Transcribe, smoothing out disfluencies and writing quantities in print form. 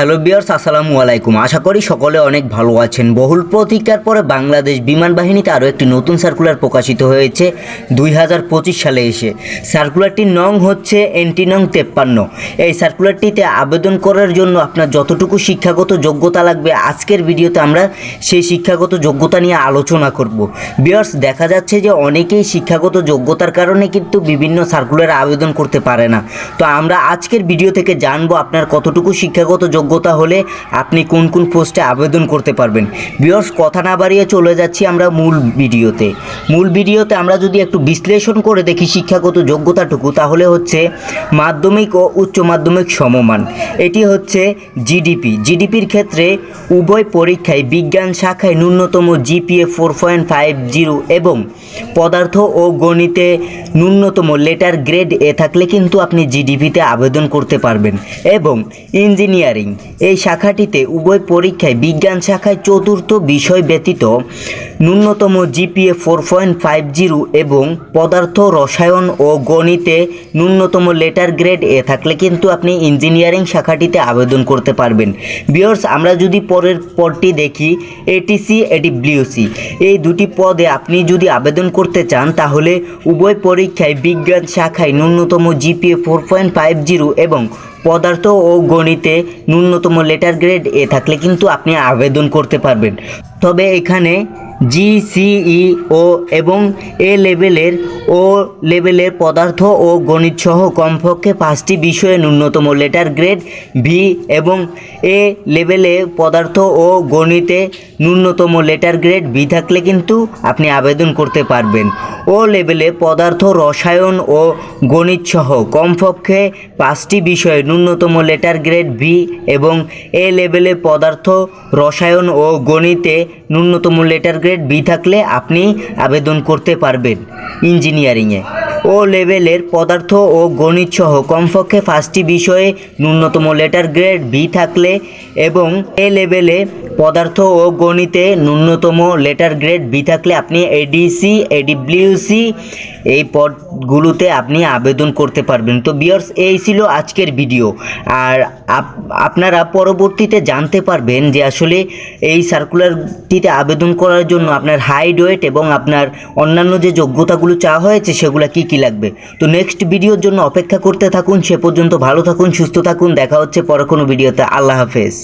Hello viewers, আসসালামু আলাইকুম। আশা করি সকলে অনেক ভালো আছেন। বহুল প্রতীক্ষার পরে বাংলাদেশ বিমান বাহিনীতে আরও একটি নতুন সার্কুলার প্রকাশিত হয়েছে 2025 সালে এসে। সার্কুলারটির নং হচ্ছে এনটি নং 53। এই সার্কুলারটিতে আবেদন করার জন্য আপনার যতটুকু শিক্ষাগত যোগ্যতা লাগবে, আজকের ভিডিওতে আমরা সেই শিক্ষাগত যোগ্যতা নিয়ে আলোচনা করব। ভিউয়ার্স, দেখা যাচ্ছে যে অনেকেই শিক্ষাগত যোগ্যতার কারণে কিন্তু বিভিন্ন সার্কুলারে আবেদন করতে পারে না। তো আমরা আজকের ভিডিও থেকে জানবো আপনার কতটুকু শিক্ষাগত যোগ্যতা হলে আপনি কোন কোন পোস্টে আবেদন করতে পারবেন। ভিউয়ার্স, কথা না বাড়িয়ে চলে যাচ্ছি আমরা মূল ভিডিওতে আমরা যদি একটু বিশ্লেষণ করে দেখি শিক্ষাগত যোগ্যতাটুকু, তাহলে হচ্ছে মাধ্যমিক ও উচ্চ মাধ্যমিক সমমান। এটি হচ্ছে জিডিপির ক্ষেত্রে উভয় পরীক্ষায় বিজ্ঞান শাখায় ন্যূনতম জিপিএ 4.50 এবং পদার্থ ও গণিতে ন্যূনতম লেটার গ্রেড এ থাকলে কিন্তু আপনি জিডিপিতে আবেদন করতে পারবেন। এবং ইঞ্জিনিয়ারিং এই শাখাটিতে উভয় পরীক্ষায় বিজ্ঞান শাখায় চতুর্থ বিষয় ব্যতীত ন্যূনতম জিপিএ 4.50 এবং পদার্থ রসায়ন ও গণিতে ন্যূনতম লেটার গ্রেড এ থাকলে কিন্তু আপনি ইঞ্জিনিয়ারিং শাখাটিতে আবেদন করতে পারবেন। ভিউয়ার্স, আমরা যদি পরের পদটি দেখি, এটিসি এডিডব্লিউসি, এই দুটি পদে আপনি যদি আবেদন করতে চান তাহলে উভয় পরীক্ষায় বিজ্ঞান শাখায় ন্যূনতম জিপিএ 4.50 এবং পদার্থ ও গণিতে ন্যূনতম লেটার গ্রেড এ থাকলে কিন্তু আপনি আবেদন করতে পারবেন। তবে এখানে জিসিই ও এবং এ লেভেলের পদার্থ ও গণিত সহ কমপক্ষে 5টি বিষয়ে ন্যূনতম লেটার গ্রেড বি এবং এ লেভেলে পদার্থ ও গণিতে ন্যূনতম লেটার গ্রেড বি থাকলে কিন্তু আপনি আবেদন করতে পারবেন। ও লেভেলে পদার্থ রসায়ন ও গণিত সহ কমপক্ষে 5টি বিষয়ে ন্যূনতম লেটার গ্রেড বি এবং এ লেভেলে পদার্থ রসায়ন ও গণিতে ন্যূনতম লেটার গ্রেড বি থাকলে আপনি আবেদন করতে পারবেন ইঞ্জিনিয়ারিংয়ে। ও লেভেলের পদার্থ ও গণিত সহ কমপক্ষে 5টি বিষয়ে ন্যূনতম লেটার গ্রেড বি থাকলে এবং এ লেভেলে পদার্থ ও গণিতে ন্যূনতম লেটার গ্রেড বি থাকলে আপনি এডিসি এডিডব্লিউসি এই পদগুলোতে আপনি আবেদন করতে পারবেন। তো ভিউয়ার্স, এই ছিল আজকের ভিডিও। আর আপনারা পরবর্তীতে জানতে পারবেন যে আসলে এই সার্কুলারটিতে আবেদন করার জন্য আপনার হাইট, ওয়েট এবং আপনার অন্যান্য যে যোগ্যতাগুলো চাওয়া হয়েছে সেগুলো কী কী লাগবে। তো নেক্সট ভিডিওর জন্য অপেক্ষা করতে থাকুন। সে পর্যন্ত ভালো থাকুন, সুস্থ থাকুন। দেখা হচ্ছে পরে কোনো ভিডিওতে। আল্লাহ হাফেজ।